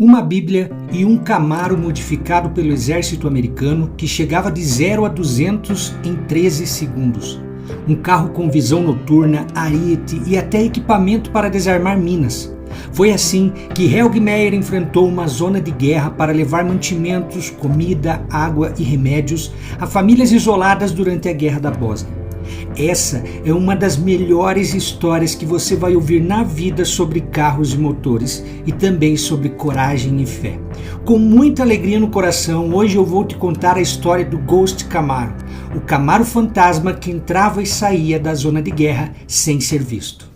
Uma Bíblia e um Camaro modificado pelo exército americano que chegava de 0 a 200 em 13 segundos. Um carro com visão noturna, ariete e até equipamento para desarmar minas. Foi assim que Helge Meyer enfrentou uma zona de guerra para levar mantimentos, comida, água e remédios a famílias isoladas durante a Guerra da Bósnia. Essa é uma das melhores histórias que você vai ouvir na vida sobre carros e motores e também sobre coragem e fé. Com muita alegria no coração, hoje eu vou te contar a história do Ghost Camaro, o Camaro fantasma que entrava e saía da zona de guerra sem ser visto.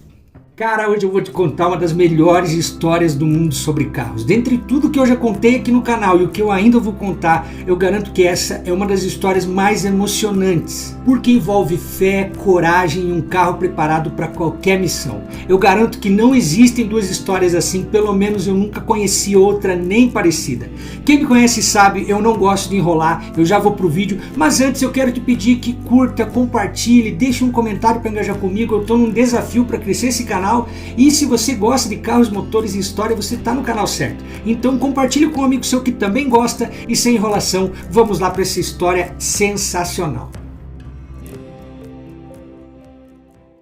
Cara, hoje eu vou te contar uma das melhores histórias do mundo sobre carros. Dentre tudo que eu já contei aqui no canal e o que eu ainda vou contar, eu garanto que essa é uma das histórias mais emocionantes, porque envolve fé, coragem e um carro preparado para qualquer missão. Eu garanto que não existem duas histórias assim, pelo menos eu nunca conheci outra nem parecida. Quem me conhece sabe, eu não gosto de enrolar, eu já vou pro vídeo, mas antes eu quero te pedir que curta, compartilhe, deixe um comentário para engajar comigo. Eu estou num desafio para crescer esse canal. E se você gosta de carros, motores e história, você está no canal certo. Então compartilhe com um amigo seu que também gosta e sem enrolação, vamos lá para essa história sensacional.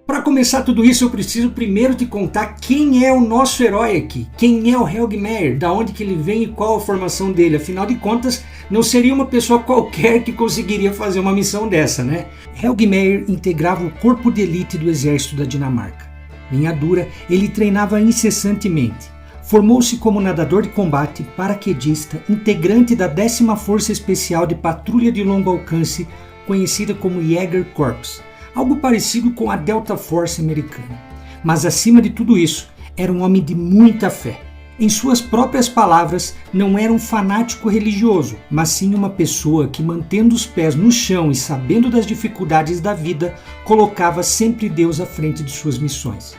Para começar tudo isso, eu preciso primeiro te contar quem é o nosso herói aqui. Quem é o Helge Meyer, da onde que ele vem e qual a formação dele. Afinal de contas, não seria uma pessoa qualquer que conseguiria fazer uma missão dessa, né? Helge Meyer integrava o corpo de elite do exército da Dinamarca. Linha dura, ele treinava incessantemente. Formou-se como nadador de combate, paraquedista, integrante da 10ª Força Especial de Patrulha de Longo Alcance, conhecida como Jäger Corps, algo parecido com a Delta Force americana. Mas acima de tudo isso, era um homem de muita fé. Em suas próprias palavras, não era um fanático religioso, mas sim uma pessoa que, mantendo os pés no chão e sabendo das dificuldades da vida, colocava sempre Deus à frente de suas missões.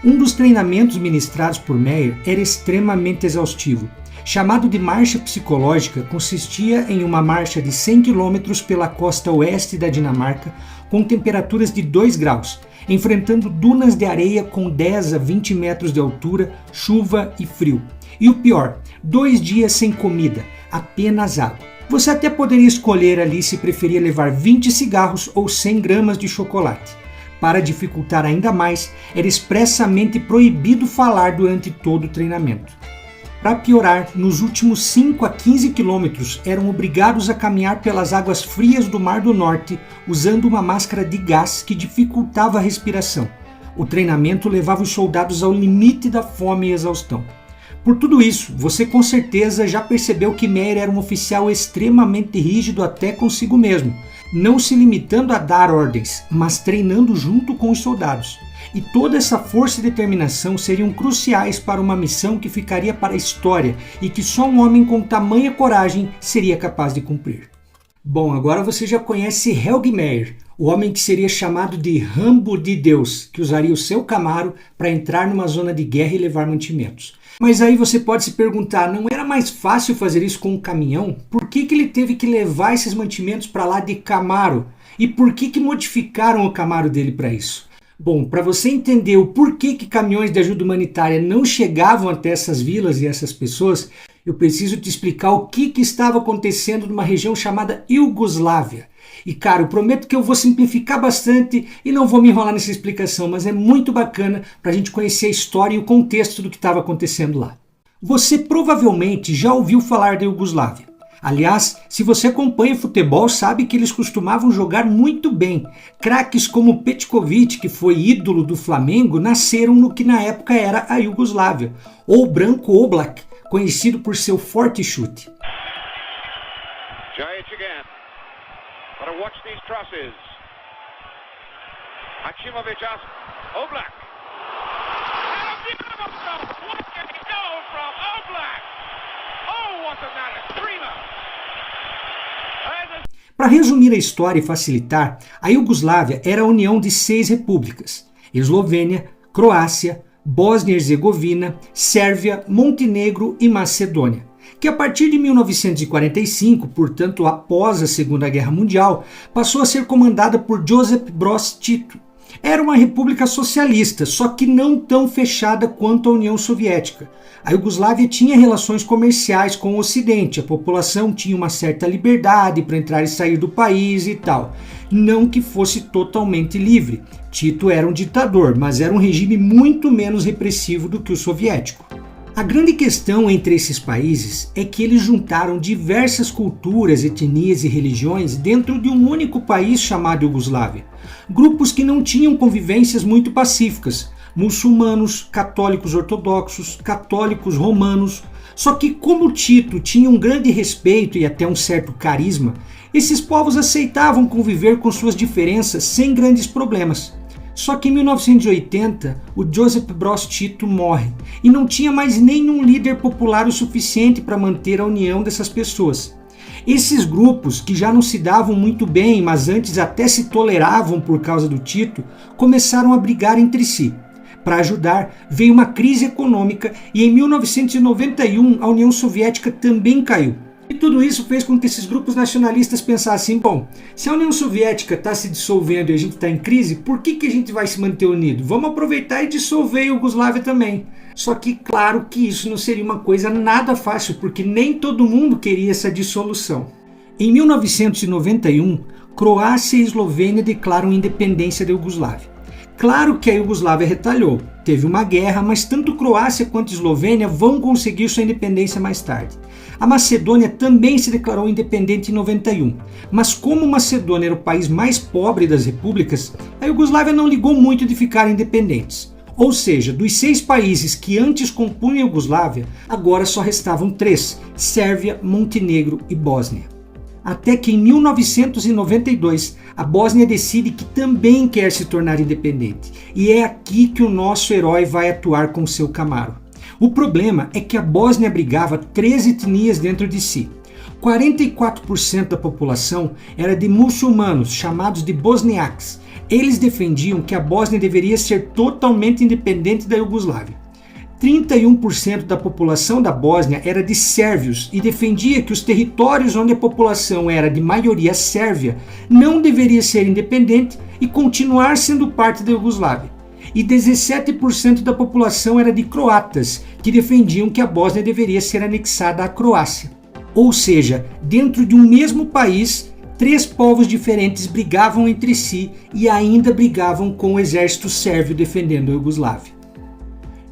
Um dos treinamentos ministrados por Meyer era extremamente exaustivo. Chamado de marcha psicológica, consistia em uma marcha de 100 km pela costa oeste da Dinamarca, com temperaturas de 2 graus, enfrentando dunas de areia com 10 a 20 metros de altura, chuva e frio. E o pior, 2 dias sem comida, apenas água. Você até poderia escolher ali se preferia levar 20 cigarros ou 100 gramas de chocolate. Para dificultar ainda mais, era expressamente proibido falar durante todo o treinamento. Para piorar, nos últimos 5 a 15 quilômetros eram obrigados a caminhar pelas águas frias do Mar do Norte usando uma máscara de gás que dificultava a respiração. O treinamento levava os soldados ao limite da fome e exaustão. Por tudo isso, você com certeza já percebeu que Meyer era um oficial extremamente rígido até consigo mesmo, não se limitando a dar ordens, mas treinando junto com os soldados. E toda essa força e determinação seriam cruciais para uma missão que ficaria para a história e que só um homem com tamanha coragem seria capaz de cumprir. Bom, agora você já conhece Helge Meyer, o homem que seria chamado de Rambo de Deus, que usaria o seu Camaro para entrar numa zona de guerra e levar mantimentos. Mas aí você pode se perguntar, não era mais fácil fazer isso com um caminhão? Por que ele teve que levar esses mantimentos para lá de Camaro? E por que modificaram o Camaro dele para isso? Bom, para você entender o porquê que caminhões de ajuda humanitária não chegavam até essas vilas e essas pessoas, eu preciso te explicar o que estava acontecendo numa região chamada Iugoslávia. E cara, eu prometo que eu vou simplificar bastante e não vou me enrolar nessa explicação, mas é muito bacana para a gente conhecer a história e o contexto do que estava acontecendo lá. Você provavelmente já ouviu falar da Iugoslávia. Aliás, se você acompanha futebol, sabe que eles costumavam jogar muito bem. Craques como Petkovic, que foi ídolo do Flamengo, nasceram no que na época era a Iugoslávia, ou Branko Oblak, conhecido por seu forte chute. Para resumir a história e facilitar, a Iugoslávia era a união de 6 repúblicas: Eslovênia, Croácia, Bósnia e Herzegovina, Sérvia, Montenegro e Macedônia, que a partir de 1945, portanto após a Segunda Guerra Mundial, passou a ser comandada por Josip Broz Tito. Era uma república socialista, só que não tão fechada quanto a União Soviética. A Iugoslávia tinha relações comerciais com o Ocidente, a população tinha uma certa liberdade para entrar e sair do país e tal. Não que fosse totalmente livre. Tito era um ditador, mas era um regime muito menos repressivo do que o soviético. A grande questão entre esses países é que eles juntaram diversas culturas, etnias e religiões dentro de um único país chamado Iugoslávia. Grupos que não tinham convivências muito pacíficas, muçulmanos, católicos ortodoxos, católicos romanos. Só que como Tito tinha um grande respeito e até um certo carisma, esses povos aceitavam conviver com suas diferenças sem grandes problemas. Só que em 1980, o Josip Broz Tito morre e não tinha mais nenhum líder popular o suficiente para manter a união dessas pessoas. Esses grupos, que já não se davam muito bem, mas antes até se toleravam por causa do Tito, começaram a brigar entre si. Para ajudar, veio uma crise econômica e em 1991 a União Soviética também caiu. E tudo isso fez com que esses grupos nacionalistas pensassem, bom, se a União Soviética está se dissolvendo e a gente está em crise, por que a gente vai se manter unido? Vamos aproveitar e dissolver a Iugoslávia também. Só que claro que isso não seria uma coisa nada fácil, porque nem todo mundo queria essa dissolução. Em 1991, Croácia e Eslovênia declaram independência da Iugoslávia. Claro que a Iugoslávia retalhou, teve uma guerra, mas tanto Croácia quanto Eslovênia vão conseguir sua independência mais tarde. A Macedônia também se declarou independente em 91, mas como Macedônia era o país mais pobre das repúblicas, a Iugoslávia não ligou muito de ficar independentes. Ou seja, dos 6 países que antes compunham a Iugoslávia, agora só restavam 3, Sérvia, Montenegro e Bósnia. Até que em 1992, a Bósnia decide que também quer se tornar independente. E é aqui que o nosso herói vai atuar com seu Camaro. O problema é que a Bósnia abrigava 3 etnias dentro de si. 44% da população era de muçulmanos, chamados de bosniaques. Eles defendiam que a Bósnia deveria ser totalmente independente da Iugoslávia. 31% da população da Bósnia era de sérvios e defendia que os territórios onde a população era de maioria sérvia não deveria ser independente e continuar sendo parte da Iugoslávia. E 17% da população era de croatas, que defendiam que a Bósnia deveria ser anexada à Croácia. Ou seja, dentro de um mesmo país, 3 povos diferentes brigavam entre si e ainda brigavam com o exército sérvio defendendo a Iugoslávia.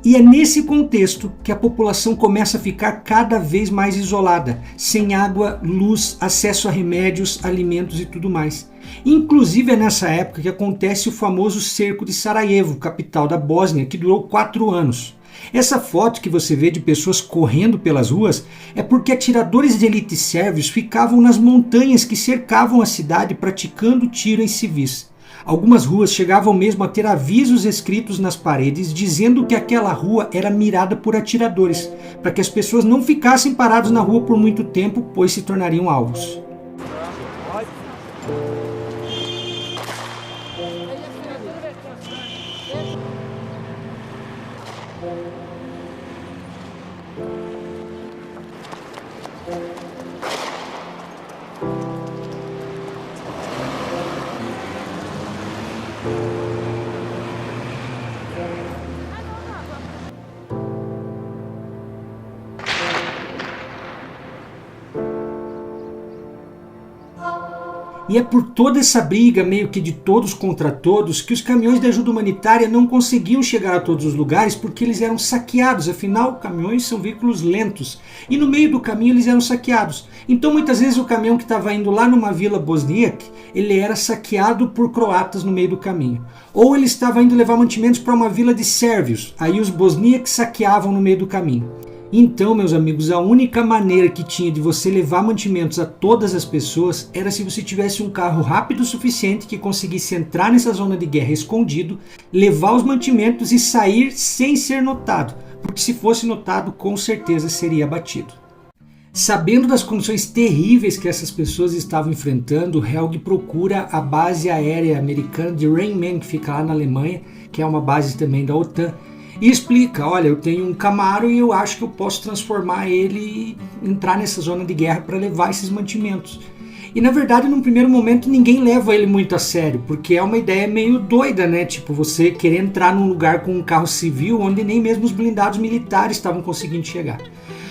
E é nesse contexto que a população começa a ficar cada vez mais isolada, sem água, luz, acesso a remédios, alimentos e tudo mais. Inclusive é nessa época que acontece o famoso cerco de Sarajevo, capital da Bósnia, que durou 4 anos. Essa foto que você vê de pessoas correndo pelas ruas é porque atiradores de elite sérvios ficavam nas montanhas que cercavam a cidade praticando tiro em civis. Algumas ruas chegavam mesmo a ter avisos escritos nas paredes dizendo que aquela rua era mirada por atiradores, para que as pessoas não ficassem paradas na rua por muito tempo, pois se tornariam alvos. E é por toda essa briga, meio que de todos contra todos, que os caminhões de ajuda humanitária não conseguiam chegar a todos os lugares porque eles eram saqueados. Afinal, caminhões são veículos lentos e no meio do caminho eles eram saqueados. Então muitas vezes o caminhão que estava indo lá numa vila bosníaca, ele era saqueado por croatas no meio do caminho. Ou ele estava indo levar mantimentos para uma vila de sérvios, aí os bosníacos saqueavam no meio do caminho. Então, meus amigos, a única maneira que tinha de você levar mantimentos a todas as pessoas era se você tivesse um carro rápido o suficiente que conseguisse entrar nessa zona de guerra escondido, levar os mantimentos e sair sem ser notado, porque se fosse notado, com certeza seria abatido. Sabendo das condições terríveis que essas pessoas estavam enfrentando, Helg procura a base aérea americana de Rhein-Main, que fica lá na Alemanha, que é uma base também da OTAN, e explica, olha, eu tenho um Camaro e eu acho que eu posso transformar ele e entrar nessa zona de guerra para levar esses mantimentos. E na verdade, num primeiro momento, ninguém leva ele muito a sério, porque é uma ideia meio doida, né? Tipo, você querer entrar num lugar com um carro civil onde nem mesmo os blindados militares estavam conseguindo chegar.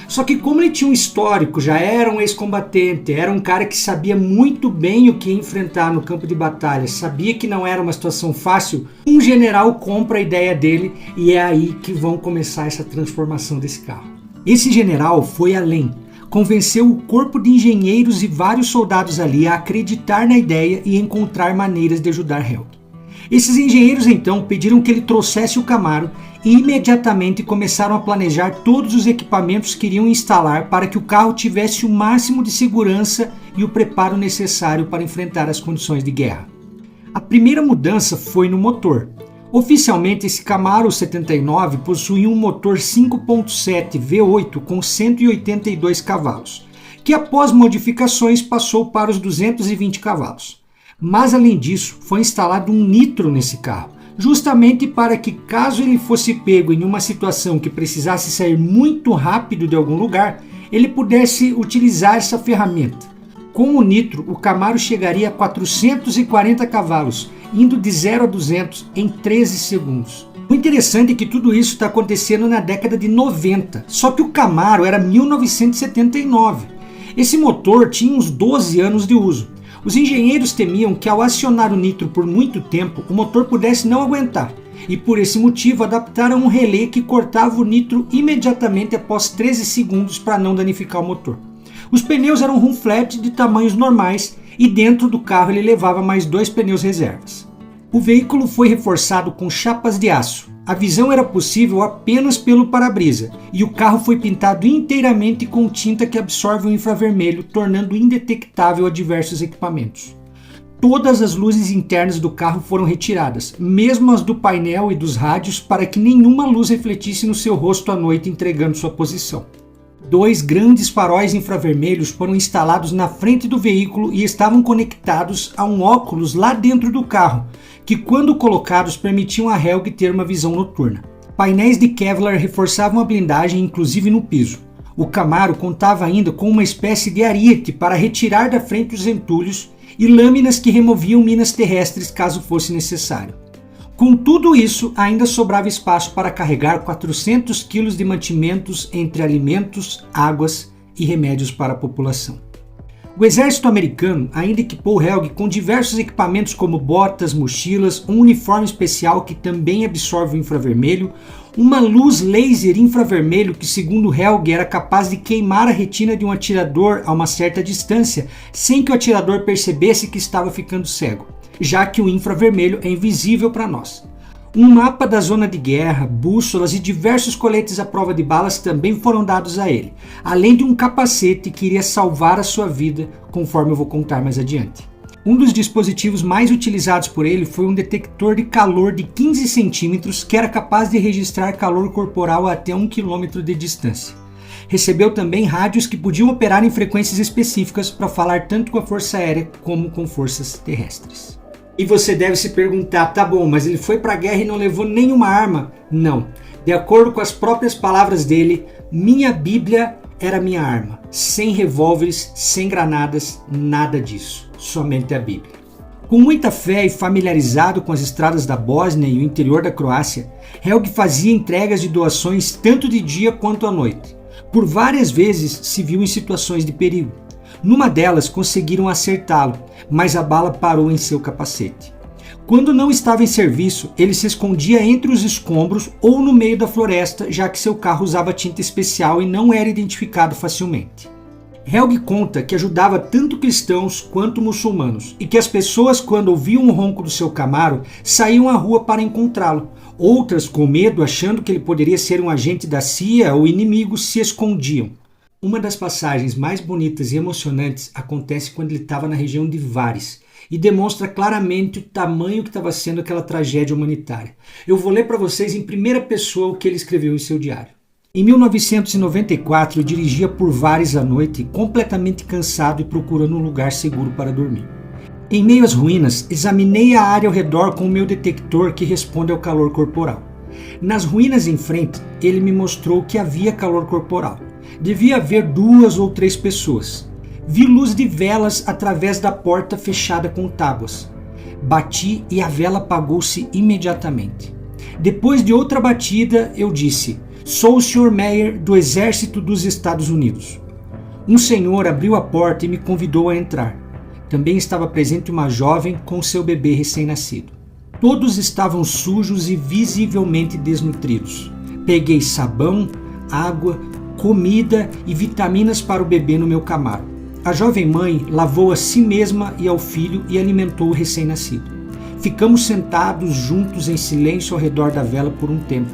Só que como ele tinha um histórico, já era um ex-combatente, era um cara que sabia muito bem o que ia enfrentar no campo de batalha, sabia que não era uma situação fácil, um general compra a ideia dele e é aí que vão começar essa transformação desse carro. Esse general foi além. Convenceu o corpo de engenheiros e vários soldados ali a acreditar na ideia e encontrar maneiras de ajudar Helg. Esses engenheiros então pediram que ele trouxesse o Camaro e imediatamente começaram a planejar todos os equipamentos que iriam instalar para que o carro tivesse o máximo de segurança e o preparo necessário para enfrentar as condições de guerra. A primeira mudança foi no motor. Oficialmente, esse Camaro 79 possuía um motor 5.7 V8 com 182 cavalos, que após modificações passou para os 220 cavalos. Mas além disso, foi instalado um nitro nesse carro, justamente para que caso ele fosse pego em uma situação que precisasse sair muito rápido de algum lugar, ele pudesse utilizar essa ferramenta. Com o nitro, o Camaro chegaria a 440 cavalos, indo de 0 a 200 em 13 segundos. O interessante é que tudo isso está acontecendo na década de 90, só que o Camaro era 1979. Esse motor tinha uns 12 anos de uso. Os engenheiros temiam que ao acionar o nitro por muito tempo, o motor pudesse não aguentar, e por esse motivo adaptaram um relé que cortava o nitro imediatamente após 13 segundos para não danificar o motor. Os pneus eram rum flat de tamanhos normais e dentro do carro ele levava mais 2 pneus reservas. O veículo foi reforçado com chapas de aço. A visão era possível apenas pelo para-brisa e o carro foi pintado inteiramente com tinta que absorve o infravermelho, tornando indetectável a diversos equipamentos. Todas as luzes internas do carro foram retiradas, mesmo as do painel e dos rádios, para que nenhuma luz refletisse no seu rosto à noite, entregando sua posição. 2 grandes faróis infravermelhos foram instalados na frente do veículo e estavam conectados a um óculos lá dentro do carro, que quando colocados permitiam a Helg ter uma visão noturna. Painéis de Kevlar reforçavam a blindagem, inclusive no piso. O Camaro contava ainda com uma espécie de ariete para retirar da frente os entulhos e lâminas que removiam minas terrestres caso fosse necessário. Com tudo isso, ainda sobrava espaço para carregar 400 quilos de mantimentos entre alimentos, águas e remédios para a população. O exército americano ainda equipou Helg com diversos equipamentos como botas, mochilas, um uniforme especial que também absorve o infravermelho, uma luz laser infravermelho que, segundo Helg, era capaz de queimar a retina de um atirador a uma certa distância sem que o atirador percebesse que estava ficando cego, já que o infravermelho é invisível para nós. Um mapa da zona de guerra, bússolas e diversos coletes à prova de balas também foram dados a ele, além de um capacete que iria salvar a sua vida, conforme eu vou contar mais adiante. Um dos dispositivos mais utilizados por ele foi um detector de calor de 15 centímetros que era capaz de registrar calor corporal a até 1 quilômetro de distância. Recebeu também rádios que podiam operar em frequências específicas para falar tanto com a Força Aérea como com forças terrestres. E você deve se perguntar, tá bom, mas ele foi para a guerra e não levou nenhuma arma? Não. De acordo com as próprias palavras dele, minha Bíblia era minha arma. Sem revólveres, sem granadas, nada disso. Somente a Bíblia. Com muita fé e familiarizado com as estradas da Bósnia e o interior da Croácia, Helg fazia entregas de doações tanto de dia quanto à noite. Por várias vezes se viu em situações de perigo. Numa delas conseguiram acertá-lo, mas a bala parou em seu capacete. Quando não estava em serviço, ele se escondia entre os escombros ou no meio da floresta, já que seu carro usava tinta especial e não era identificado facilmente. Helg conta que ajudava tanto cristãos quanto muçulmanos e que as pessoas, quando ouviam o ronco do seu Camaro, saíam à rua para encontrá-lo. Outras, com medo, achando que ele poderia ser um agente da CIA ou inimigo, se escondiam. Uma das passagens mais bonitas e emocionantes acontece quando ele estava na região de Vares e demonstra claramente o tamanho que estava sendo aquela tragédia humanitária. Eu vou ler para vocês em primeira pessoa o que ele escreveu em seu diário. Em 1994, eu dirigia por Vares à noite, completamente cansado e procurando um lugar seguro para dormir. Em meio às ruínas, examinei a área ao redor com o meu detector que responde ao calor corporal. Nas ruínas em frente, ele me mostrou que havia calor corporal. Devia haver 2 ou 3 pessoas. Vi luz de velas através da porta fechada com tábuas. Bati e a vela apagou-se imediatamente. Depois de outra batida, eu disse: "Sou o Sr. Meyer, do Exército dos Estados Unidos." Um senhor abriu a porta e me convidou a entrar. Também estava presente uma jovem com seu bebê recém-nascido. Todos estavam sujos e visivelmente desnutridos. Peguei sabão, água, comida e vitaminas para o bebê no meu Camaro. A jovem mãe lavou a si mesma e ao filho e alimentou o recém-nascido. Ficamos sentados juntos em silêncio ao redor da vela por um tempo.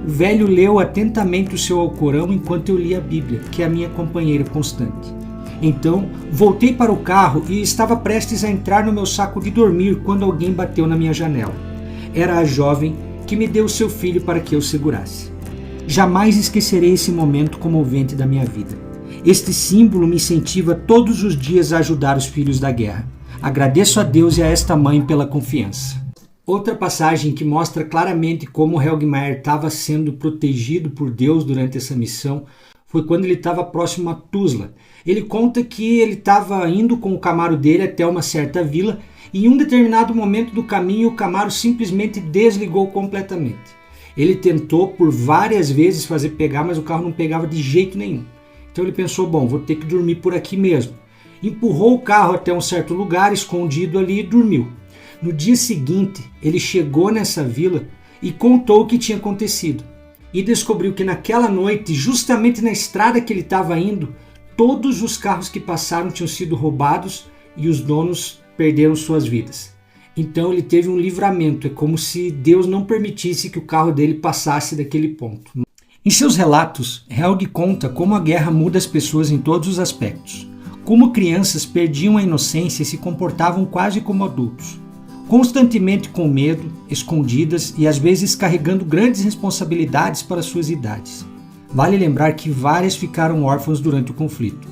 O velho leu atentamente o seu Alcorão enquanto eu lia a Bíblia, que é a minha companheira constante. Então, voltei para o carro e estava prestes a entrar no meu saco de dormir quando alguém bateu na minha janela. Era a jovem que me deu seu filho para que eu segurasse. Jamais esquecerei esse momento comovente da minha vida. Este símbolo me incentiva todos os dias a ajudar os filhos da guerra. Agradeço a Deus e a esta mãe pela confiança. Outra passagem que mostra claramente como Helge Meyer estava sendo protegido por Deus durante essa missão foi quando ele estava próximo a Tuzla. Ele conta que ele estava indo com o Camaro dele até uma certa vila e em um determinado momento do caminho o Camaro simplesmente desligou completamente. Ele tentou por várias vezes fazer pegar, mas o carro não pegava de jeito nenhum. Então ele pensou, bom, vou ter que dormir por aqui mesmo. Empurrou o carro até um certo lugar, escondido ali, e dormiu. No dia seguinte, ele chegou nessa vila e contou o que tinha acontecido. E descobriu que naquela noite, justamente na estrada que ele estava indo, todos os carros que passaram tinham sido roubados e os donos perderam suas vidas. Então ele teve um livramento, é como se Deus não permitisse que o carro dele passasse daquele ponto. Em seus relatos, Helge conta como a guerra muda as pessoas em todos os aspectos. Como crianças perdiam a inocência e se comportavam quase como adultos. Constantemente com medo, escondidas e às vezes carregando grandes responsabilidades para suas idades. Vale lembrar que várias ficaram órfãos durante o conflito.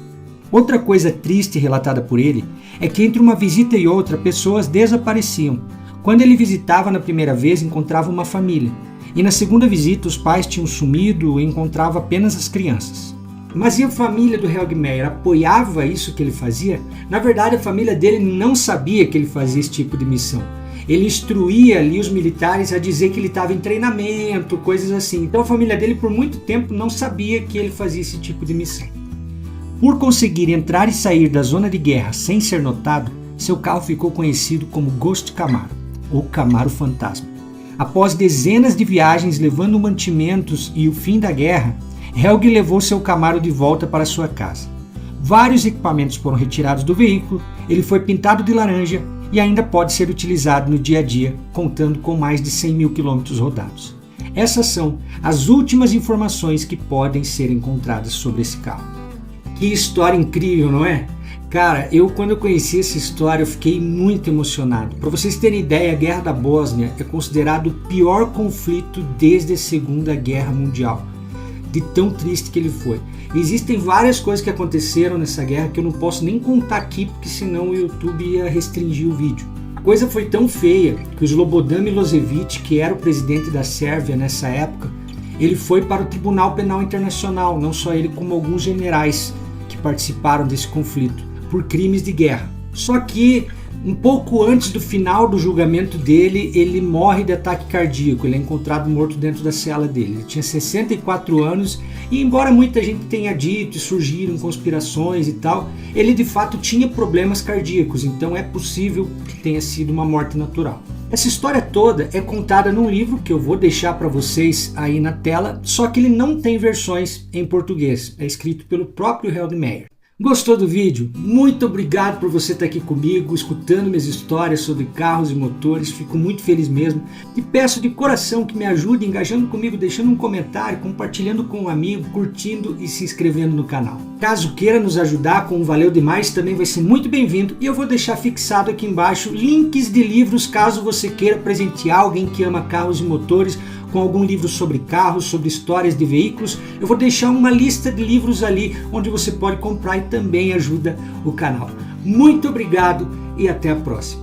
Outra coisa triste relatada por ele é que entre uma visita e outra pessoas desapareciam. Quando ele visitava na primeira vez, encontrava uma família. E na segunda visita os pais tinham sumido e encontrava apenas as crianças. Mas e a família do Helge Meyer apoiava isso que ele fazia? Na verdade, a família dele não sabia que ele fazia esse tipo de missão. Ele instruía ali os militares a dizer que ele estava em treinamento, coisas assim. Então a família dele por muito tempo não sabia que ele fazia esse tipo de missão. Por conseguir entrar e sair da zona de guerra sem ser notado, seu carro ficou conhecido como Ghost Camaro, ou Camaro Fantasma. Após dezenas de viagens levando mantimentos e o fim da guerra, Helge levou seu Camaro de volta para sua casa. Vários equipamentos foram retirados do veículo, ele foi pintado de laranja e ainda pode ser utilizado no dia a dia, contando com mais de 100 mil quilômetros rodados. Essas são as últimas informações que podem ser encontradas sobre esse carro. Que história incrível, não é? Cara, quando eu conheci essa história, eu fiquei muito emocionado. Para vocês terem ideia, a Guerra da Bósnia é considerado o pior conflito desde a Segunda Guerra Mundial, de tão triste que ele foi. Existem várias coisas que aconteceram nessa guerra que eu não posso nem contar aqui, porque senão o YouTube ia restringir o vídeo. A coisa foi tão feia que o Slobodan Milošević, que era o presidente da Sérvia nessa época, ele foi para o Tribunal Penal Internacional, não só ele como alguns generais que participaram desse conflito, por crimes de guerra. Só que um pouco antes do final do julgamento dele, ele morre de ataque cardíaco, ele é encontrado morto dentro da cela dele. Ele tinha 64 anos e embora muita gente tenha dito e surgiram conspirações e tal, ele de fato tinha problemas cardíacos, então é possível que tenha sido uma morte natural. Essa história toda é contada num livro que eu vou deixar para vocês aí na tela, só que ele não tem versões em português, é escrito pelo próprio Helge Meyer. Gostou do vídeo? Muito obrigado por você estar aqui comigo, escutando minhas histórias sobre carros e motores, fico muito feliz mesmo. E peço de coração que me ajude engajando comigo, deixando um comentário, compartilhando com um amigo, curtindo e se inscrevendo no canal. Caso queira nos ajudar com um Valeu Demais, também vai ser muito bem-vindo e eu vou deixar fixado aqui embaixo links de livros caso você queira presentear alguém que ama carros e motores, com algum livro sobre carros, sobre histórias de veículos. Eu vou deixar uma lista de livros ali onde você pode comprar e também ajuda o canal. Muito obrigado e até a próxima.